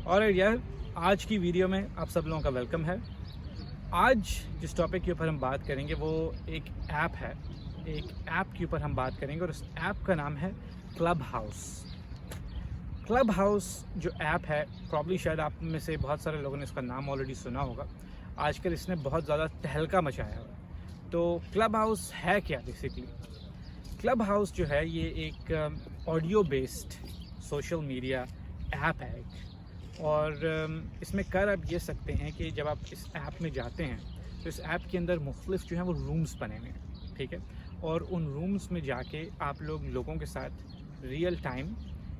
اور یار آج کی ویڈیو میں آپ سب لوگوں کا ویلکم ہے۔ آج جس ٹاپک کے اوپر ہم بات کریں گے وہ ایک ایپ ہے، ایک ایپ کے اوپر ہم بات کریں گے اور اس ایپ کا نام ہے کلب ہاؤس۔ کلب ہاؤس جو ایپ ہے پرابلی شاید آپ میں سے بہت سارے لوگوں نے اس کا نام آلریڈی سنا ہوگا۔ آج کل اس نے بہت زیادہ تہلکہ مچایا ہوا ہے۔ تو کلب ہاؤس ہے کیا بیسکلی؟ کلب ہاؤس جو ہے یہ ایک audio based social media app ہے اور اس میں کر آپ یہ سکتے ہیں کہ جب آپ اس ایپ میں جاتے ہیں تو اس ایپ کے اندر مختلف جو ہیں وہ رومز بنے ہوئے ہیں، ٹھیک ہے، اور ان رومز میں جا کے آپ لوگوں کے ساتھ ریئل ٹائم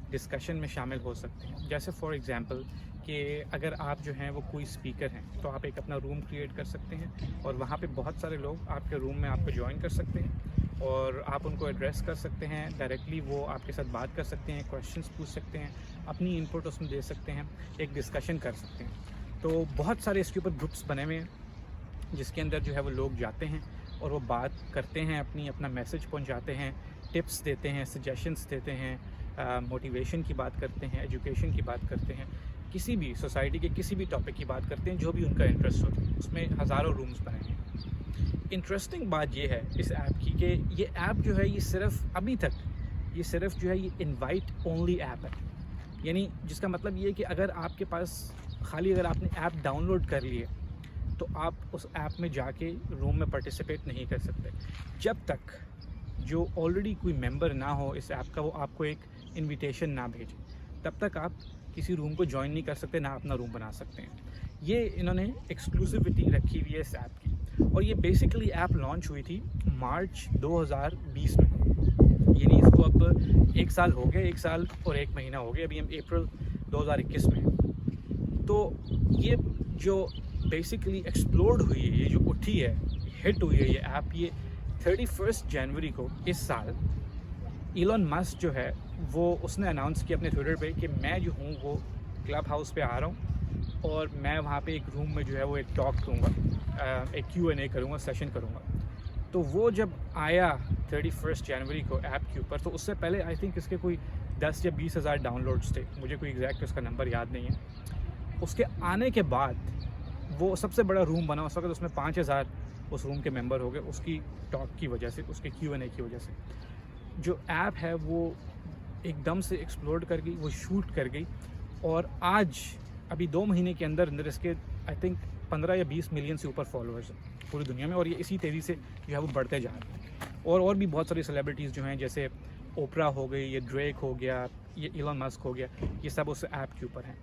ڈسکشن میں شامل ہو سکتے ہیں۔ جیسے فار ایگزامپل کہ اگر آپ جو ہیں وہ کوئی اسپیکر ہیں تو آپ ایک اپنا روم کریٹ کر سکتے ہیں اور وہاں پہ بہت سارے لوگ آپ کے روم میں آپ کو جوائن کر سکتے ہیں اور آپ ان کو ایڈریس کر سکتے ہیں ڈائریکٹلی، وہ آپ کے ساتھ بات کر سکتے ہیں، کویشچنس پوچھ سکتے ہیں، اپنی انپٹ اس میں دے سکتے ہیں، ایک ڈسکشن کر سکتے ہیں۔ تو بہت سارے اس کے اوپر گروپس بنے ہوئے ہیں جس کے اندر جو ہے وہ لوگ جاتے ہیں اور وہ بات کرتے ہیں، اپنا میسج پہنچاتے ہیں، ٹپس دیتے ہیں، سجیشنس دیتے ہیں، موٹیویشن کی بات کرتے ہیں، ایجوکیشن کی بات کرتے ہیں، کسی بھی سوسائٹی کے کسی بھی ٹاپک کی بات کرتے ہیں جو بھی ان کا انٹرسٹ ہو۔ اس میں ہزاروں رومز بنے ہیں۔ انٹرسٹنگ بات یہ ہے اس ایپ کی کہ یہ ایپ جو ہے یہ صرف ابھی تک یہ صرف جو ہے یہ انوائٹ اونلی ایپ ہے، یعنی جس کا مطلب یہ ہے کہ اگر آپ کے پاس اگر آپ نے ایپ ڈاؤن لوڈ کر لی ہے تو آپ اس ایپ میں جا کے روم میں پارٹیسپیٹ نہیں کر سکتے جب تک جو آلریڈی کوئی ممبر نہ ہو اس ایپ کا، وہ آپ کو ایک انویٹیشن نہ بھیجے، تب تک آپ کسی روم کو جوائن نہیں کر سکتے، نہ اپنا روم بنا سکتے ہیں۔ یہ انہوں نے ایکسکلوسیوٹی رکھی ہوئی ہے اس ایپ کی، اور یہ بیسیکلی ایپ لانچ ہوئی تھی مارچ 2020 میں، یعنی اس کو اب 1 سال ہو گیا، 1 سال اور 1 مہینہ ہو گیا، ابھی ہم اپریل 2021 میں۔ تو یہ جو بیسیکلی ایکسپلوڈ ہوئی ہے، یہ جو اٹھی ہے، ہٹ ہوئی ہے یہ ایپ، یہ 31 جنوری کو اس سال ایلن مسک جو ہے وہ اس نے اناؤنس کیا اپنے ٹویٹر پہ کہ میں جو ہوں وہ کلب ہاؤس پہ آ رہا ہوں اور میں وہاں پہ ایک روم میں جو ہے وہ ایک ٹاک کروں گا، ایک Q&A کروں گا، سیشن کروں گا۔ تو وہ جب آیا 31 جنوری کو ایپ کے اوپر، تو اس سے پہلے آئی تھنک اس کے کوئی 10 یا 20 ہزار ڈاؤن لوڈس تھے، مجھے کوئی ایگزیکٹ اس کا نمبر یاد نہیں ہے۔ اس کے آنے کے بعد وہ سب سے بڑا روم بنا اس وقت، اس میں 5000 اس روم کے ممبر ہو گئے، اس کی ٹاک کی وجہ سے، اس کے Q&A کی وجہ سے۔ جو ایپ ہے وہ ایک دم سے ایکسپلوڈ کر گئی، وہ شوٹ کر گئی، اور آج ابھی 2 مہینے کے اندر اس کے آئی تھنک 15 یا 20 ملین سے اوپر فالوورز ہیں پوری دنیا میں، اور یہ اسی تیزی سے جو ہے وہ بڑھتے جا رہے ہیں۔ اور بھی بہت ساری سیلیبریٹیز جو ہیں، جیسے اوپرا ہو گئی، یہ ڈریک ہو گیا، یہ ایلن مسک ہو گیا، یہ سب اس ایپ کے اوپر ہیں۔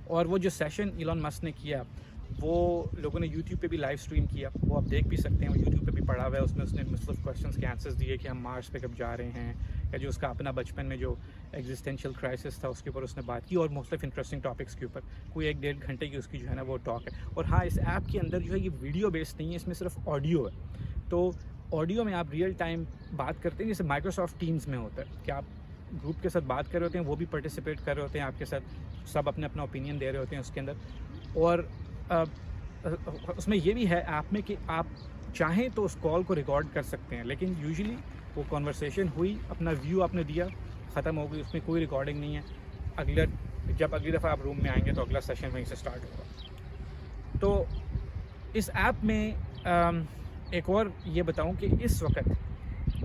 اور وہ جو سیشن ایلن مسک نے کیا وہ لوگوں نے یوٹیوب پہ بھی لائیو اسٹریم کیا، وہ آپ دیکھ بھی سکتے ہیں، وہ یوٹیوب پہ بھی پڑا ہوا ہے۔ اس میں اس نے مختلف کویشچنس کے آنسرز دیے کہ ہم مارس پہ کب جا رہے ہیں، یا جو اس کا اپنا بچپن میں جو ایگزسٹینشیل کرائسس تھا اس کے اوپر اس نے بات کی، اور مختلف انٹرسٹنگ ٹاپکس کے اوپر۔ کوئی 1-1.5 گھنٹے کی اس کی جو ہے نا وہ ٹاک ہے۔ اور ہاں، اس ایپ کے اندر جو ہے یہ ویڈیو بیسڈ نہیں ہے، اس میں صرف آڈیو ہے۔ تو آڈیو میں آپ ریئل ٹائم بات کرتے ہیں، جیسے مائکروسافٹ ٹیمز میں ہوتا ہے کہ آپ گروپ کے ساتھ بات کر رہے ہوتے ہیں، وہ بھی پارٹیسپیٹ کر رہے ہوتے ہیں آپ کے ساتھ، سب اپنا اوپینین دے رہے ہوتے ہیں اس کے اندر۔ اور اس میں یہ بھی ہے ایپ میں کہ آپ چاہیں تو اس کال کو ریکارڈ کر سکتے ہیں، لیکن یوزلی وہ کنورسیشن ہوئی، اپنا ویو آپ نے دیا، ختم ہو گئی، اس میں کوئی ریکارڈنگ نہیں ہے۔ جب اگلی دفعہ آپ روم میں آئیں گے تو اگلا سیشن وہیں سے سٹارٹ ہوگا۔ تو اس ایپ میں ایک اور یہ بتاؤں کہ اس وقت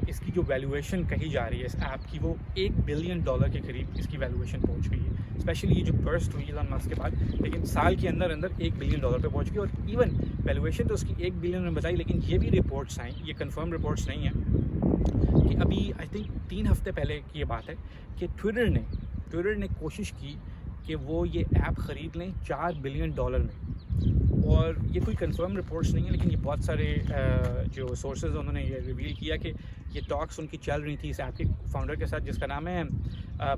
اس کی جو ویلیویشن کہی جا رہی ہے اس ایپ کی، وہ $1 بلین کے قریب اس کی ویلیویشن پہنچ گئی ہے، اسپیشلی یہ جو برسٹ ہوئی ایلن مسک کے بعد، لیکن سال کے اندر $1 بلین پہ پہنچ گئی۔ اور ایون ویلیویشن تو اس کی $1 بلین میں بتائی، لیکن یہ بھی رپورٹس آئیں، یہ کنفرم رپورٹس نہیں ہیں، کہ ابھی آئی تھنک 3 ہفتے پہلے کی یہ بات ہے کہ ٹویٹر نے کوشش کی کہ وہ یہ ایپ خرید لیں $4 بلین میں۔ اور یہ کوئی کنفرم رپورٹس نہیں ہے، لیکن یہ بہت سارے جو سورسز انہوں نے یہ ریویل کیا کہ یہ ٹاکس ان کی چل رہی تھی اس ایپ کے فاؤنڈر کے ساتھ، جس کا نام ہے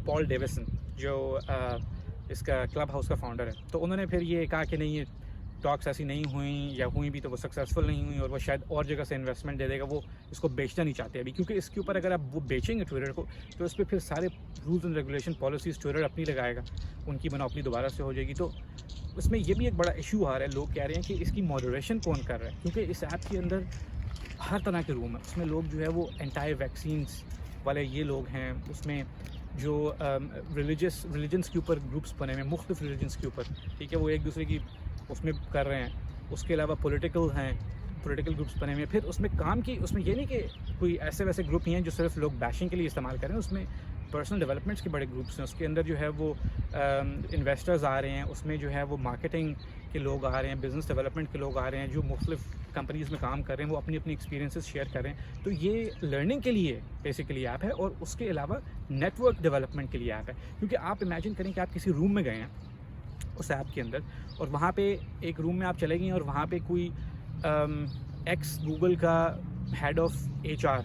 پال ڈیوسن، جو اس کا کلب ہاؤس کا فاؤنڈر ہے۔ تو انہوں نے پھر یہ کہا کہ نہیں، یہ ٹاکس ایسی نہیں ہوئیں، یا ہوئیں بھی تو وہ سکسیزفل نہیں ہوئیں، اور وہ شاید اور جگہ سے انویسٹمنٹ دے دے گا، وہ اس کو بیچنا نہیں چاہتے ابھی، کیونکہ اس کے اوپر اگر آپ وہ بیچیں گے ٹویٹر کو تو اس پہ پھر سارے rules and regulation policies Twitter اپنی لگائے گا، ان کی منوپلی دوبارہ سے ہو جائے گی۔ تو اس میں یہ بھی ایک بڑا ایشو آ رہا ہے، لوگ کہہ رہے ہیں کہ اس کی ماڈریشن کون کر رہا ہے، کیونکہ اس ایپ کے اندر ہر طرح کے روم ہیں، اس میں لوگ جو ہے وہ اینٹائی ویکسینس والے یہ لوگ ہیں، اس میں جو ریلیجنس کے اوپر گروپس بنے ہوئے ہیں، مختلف ریلیجنس کے اوپر، ٹھیک ہے، وہ ایک دوسرے کی اس میں کر رہے ہیں. اس کے علاوہ پولیٹیکل گروپس بنے ہوئے ہیں. پھر اس میں کام کی، اس میں یہ نہیں کہ کوئی ایسے ویسے گروپ ہی ہیں جو صرف لوگ بیشنگ کے لیے استعمال کر رہے ہیں. اس میں پرسنل ڈیولپمنٹس کے بڑے گروپس ہیں. اس کے اندر جو ہے وہ انویسٹرز آ رہے ہیں، اس میں جو ہے وہ مارکیٹنگ کے لوگ آ رہے ہیں، بزنس ڈیولپمنٹ کے لوگ آ رہے ہیں جو مختلف کمپنیز میں کام کر رہے ہیں، وہ اپنی ایکسپیرینسز شیئر کر رہے ہیں. تو یہ لرننگ کے لیے بیسیکلی ایپ ہے، اور اس کے علاوہ نیٹ ورک ڈیولپمنٹ کے لیے ایپ ہے. کیونکہ آپ امیجن کریں کہ آپ کسی روم میں گئے ہیں اس ایپ کے اندر، اور وہاں پہ ایک روم میں آپ چلے گئے اور وہاں پہ کوئی ایکس گوگل کا ہیڈ آف HR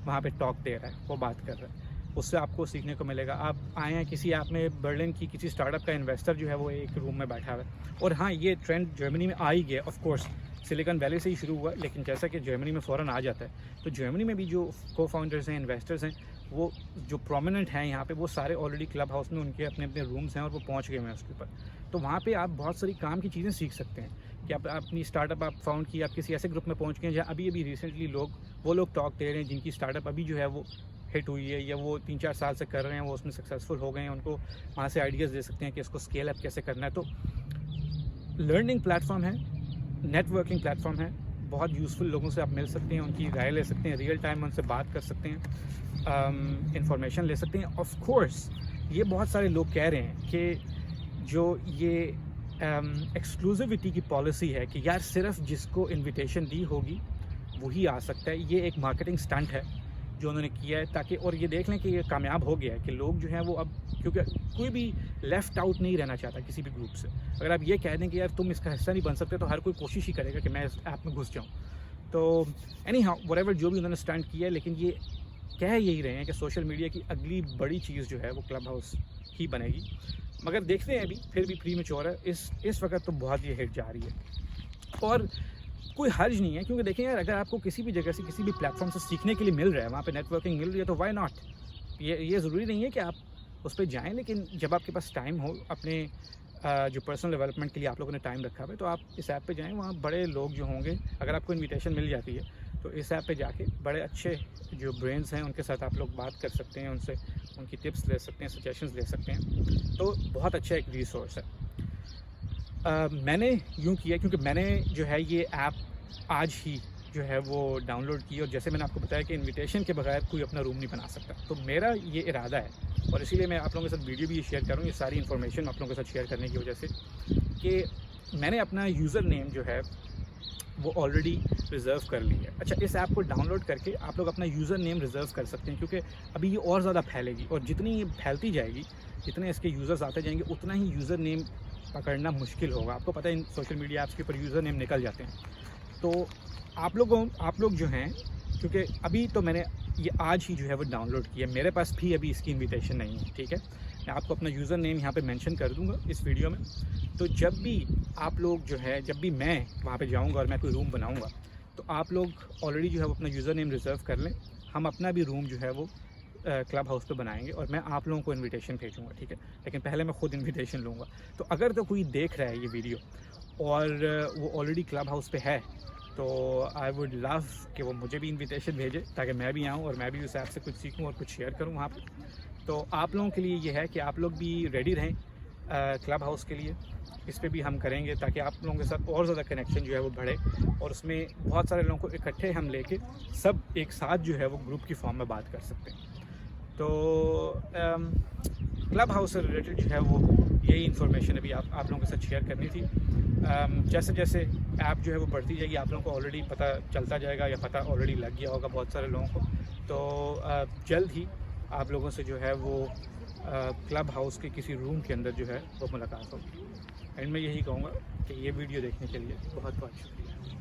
وہاں پہ ٹاک دے رہا ہے، وہ بات کر رہا ہے. اس سے آپ کو سیکھنے کو ملے گا. آپ آئے ہیں کسی ایپ میں، برلن کی کسی اسٹارٹ اپ کا انویسٹر جو ہے وہ ایک روم میں بیٹھا ہوا ہے. اور ہاں، یہ ٹرینڈ جرمنی میں آ ہی گیا آف کورس، سلیکن ویلی سے ہی شروع ہوا، لیکن جیسا کہ جرمنی میں فوراً آ جاتا ہے، تو جرمنی میں بھی جو کو فاؤنڈرز ہیں، انویسٹرز ہیں، وہ جو پرومیننٹ ہیں یہاں پہ، وہ سارے آلریڈی کلب ہاؤس میں ان کے اپنے اپنے رومز ہیں اور وہ پہنچ گئے ہیں اس کے اوپر. تو وہاں پہ آپ بہت ساری کام کی چیزیں سیکھ سکتے ہیں کہ آپ اپنی اسٹارٹ اپ آپ فاؤنڈ کی، آپ کسی ایسے گروپ میں پہنچ گئے ہیں جہاں ابھی ریسنٹلی وہ لوگ ٹاک دے رہے ہیں جن کی اسٹارٹ اپ ابھی جو ہے وہ ہٹ ہوئی ہے، یا وہ 3-4 سال سے کر رہے ہیں، وہ اس میں سکسیزفل ہو گئے ہیں. ان کو وہاں سے آئیڈیاز دے سکتے ہیں کہ اس کو اسکیل اپ کیسے کرنا ہے. تو لرننگ پلیٹفارم ہے، نیٹ ورکنگ پلیٹفارم ہے. بہت یوزفل لوگوں سے آپ مل سکتے ہیں، ان کی رائے لے سکتے ہیں، ریئل ٹائم ان سے بات کر سکتے ہیں، انفارمیشن لے سکتے ہیں. آف کورس یہ بہت سارے لوگ کہہ رہے ہیں کہ جو یہ ایکسکلوزیوٹی کی پالیسی ہے کہ یار صرف جس کو انویٹیشن دی ہوگی وہی آ سکتا ہے، یہ ایک مارکیٹنگ اسٹنٹ ہے جو انہوں نے کیا ہے تاکہ، اور یہ دیکھ لیں کہ یہ کامیاب ہو گیا ہے کہ لوگ جو ہیں وہ اب، کیونکہ کوئی بھی لیفٹ آؤٹ نہیں رہنا چاہتا کسی بھی گروپ سے. اگر آپ یہ کہہ دیں کہ یار تم اس کا حصہ نہیں بن سکتے، تو ہر کوئی کوشش ہی کرے گا کہ میں اس ایپ میں گھس جاؤں. تو اینی ہاؤ وٹ ایور جو بھی انہوں نے اسٹینڈ کیا ہے، لیکن یہ کہہ یہی رہے ہیں کہ سوشل میڈیا کی اگلی بڑی چیز جو ہے وہ کلب ہاؤس ہی بنے گی. مگر دیکھتے ہیں، ابھی پھر بھی پری میچور ہے، اس وقت تو بہت یہ ہٹ جا رہی ہے. اور کوئی حرج نہیں ہے، کیونکہ دیکھیں یار، اگر آپ کو کسی بھی جگہ سے، کسی بھی پلیٹ فارم سے سیکھنے کے لیے مل رہا ہے، وہاں پہ نیٹ ورکنگ مل رہی ہے، تو وائی ناٹ. یہ ضروری نہیں ہے کہ آپ اس پہ جائیں، لیکن جب آپ کے پاس ٹائم ہو، اپنے جو پرسنل ڈیولپمنٹ کے لیے آپ لوگوں نے ٹائم رکھا ہے، تو آپ اس ایپ پہ جائیں. وہاں بڑے لوگ جو ہوں گے، اگر آپ کو انویٹیشن مل جاتی ہے تو اس ایپ پہ جا کے بڑے اچھے جو برینز ہیں ان کے ساتھ آپ لوگ بات کر سکتے ہیں، ان سے ان کی ٹپس لے سکتے ہیں، سجیشنز لے سکتے ہیں. تو بہت اچھا ایک ریسورس ہے. میں نے یوں کیا کیونکہ میں نے جو ہے یہ ایپ آج ہی جو ہے وہ ڈاؤن لوڈ کی، اور جیسے میں نے آپ کو بتایا کہ انویٹیشن کے بغیر کوئی اپنا روم نہیں بنا سکتا. تو میرا یہ ارادہ ہے، اور اسی لیے میں آپ لوگوں کے ساتھ ویڈیو بھی شیئر کروں، یہ ساری انفارمیشن آپ لوگوں کے ساتھ شیئر کرنے کی وجہ سے، کہ میں نے اپنا یوزر نیم جو ہے وہ آلریڈی ریزرو کر لی ہے. اچھا، اس ایپ کو ڈاؤن لوڈ کر کے آپ لوگ اپنا یوزر نیم ریزرو کر سکتے ہیں، کیونکہ ابھی یہ اور زیادہ پھیلے گی، اور جتنی یہ پھیلتی جائے گی، جتنے اس کے یوزرز آتے جائیں گے، اتنا ہی یوزر نیم پکڑنا مشکل ہوگا. آپ کو پتہ ہے ان سوشل میڈیا ایپس کے اوپر یوزر نیم نکل جاتے ہیں. تو آپ لوگ جو ہیں، کیونکہ ابھی تو میں نے یہ آج ہی جو ہے وہ ڈاؤن لوڈ کیا، میرے پاس بھی ابھی اس کی انویٹیشن نہیں ہے، ٹھیک ہے. میں آپ کو اپنا یوزر نیم یہاں پہ مینشن کر دوں گا اس ویڈیو میں. تو جب بھی آپ لوگ جو ہے، جب بھی میں وہاں پہ جاؤں گا اور میں کوئی روم بناؤں گا، تو آپ لوگ آلریڈی جو ہے وہ اپنا یوزر نیم ریزرو کر لیں. ہم اپنا بھی روم جو ہے وہ کلب ہاؤس پہ بنائیں گے، اور میں آپ لوگوں کو انویٹیشن بھیجوں گا، ٹھیک ہے. لیکن پہلے میں خود انویٹیشن لوں گا. تو اگر تو کوئی دیکھ رہا ہے یہ ویڈیو اور وہ آلریڈی کلب ہاؤس پہ ہے، تو آئی ووڈ لو کہ وہ مجھے بھی انویٹیشن بھیجے تاکہ میں بھی آؤں اور میں بھی اس ایپ سے کچھ سیکھوں اور کچھ شیئر کروں وہاں پہ. تو آپ لوگوں کے لیے یہ ہے کہ آپ لوگ بھی ریڈی رہیں کلب ہاؤس کے لیے. اس پہ بھی ہم کریں گے تاکہ آپ لوگوں کے ساتھ اور زیادہ کنیکشن جو ہے وہ بڑھے، اور اس میں بہت سارے لوگوں کو اکٹھے ہم لے کے سب ایک ساتھ جو ہے وہ گروپ کی فارم میں بات کر سکتے ہیں. تو کلب ہاؤس سے ریلیٹڈ جو ہے وہ یہی انفارمیشن ابھی آپ لوگوں کے ساتھ شیئر کرنی تھی. جیسے جیسے ایپ جو ہے وہ بڑھتی جائے گی، آپ لوگوں کو آلریڈی پتہ چلتا جائے گا، یا پتہ آلریڈی لگ گیا ہوگا بہت سارے لوگوں کو. تو جلد ہی آپ لوگوں سے جو ہے وہ کلب ہاؤس کے کسی روم کے اندر جو ہے وہ ملاقات ہوگی. اینڈ میں یہی کہوں گا کہ یہ ویڈیو دیکھنے کے لیے بہت بہت شکریہ.